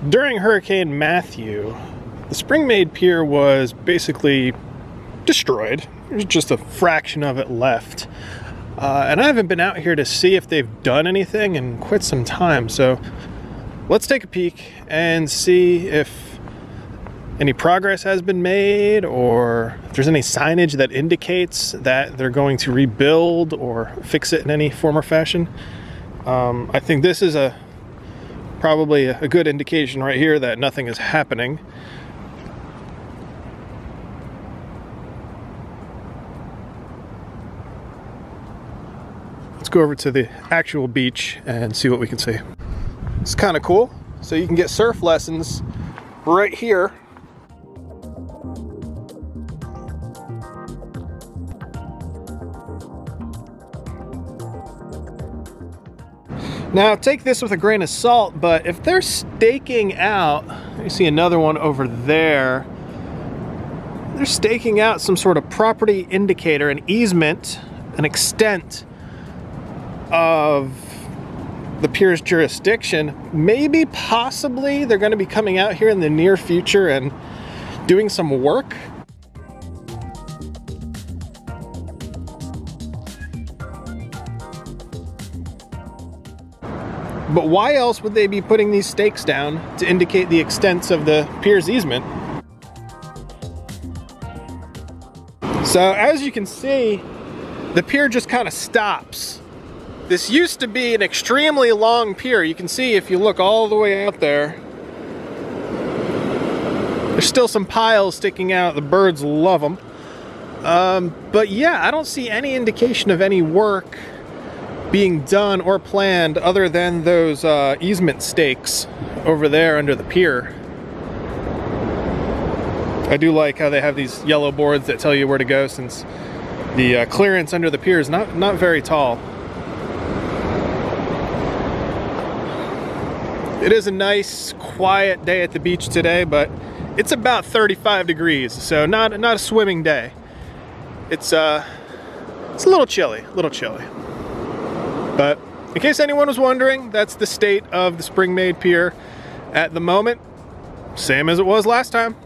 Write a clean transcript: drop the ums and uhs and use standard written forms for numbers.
During Hurricane Matthew, the Springmaid Pier was basically destroyed. There's just a fraction of it left. And I haven't been out here to see if they've done anything in quite some time. So let's take a peek and see if any progress has been made, or if there's any signage that indicates that they're going to rebuild or fix it in any form or fashion. I think this is probably a good indication right here that nothing is happening. Let's go over to the actual beach and see what we can see. It's kind of cool. So you can get surf lessons right here. Now take this with a grain of salt, but if they're staking out, you see another one over there, they're staking out some sort of property indicator, an easement, an extent of the pier's jurisdiction. Maybe, possibly, they're going to be coming out here in the near future and doing some work. But why else would they be putting these stakes down to indicate the extents of the pier's easement? So as you can see, the pier just kind of stops. This used to be an extremely long pier. You can see if you look all the way out there, there's still some piles sticking out. The birds love them. But yeah, I don't see any indication of any work being done or planned other than those easement stakes over there under the pier. I do like how they have these yellow boards that tell you where to go, since the clearance under the pier is not very tall. It is a nice, quiet day at the beach today, but it's about 35 degrees, so not a swimming day. It's a little chilly, But in case anyone was wondering, that's the state of the Springmaid Pier at the moment, same as it was last time.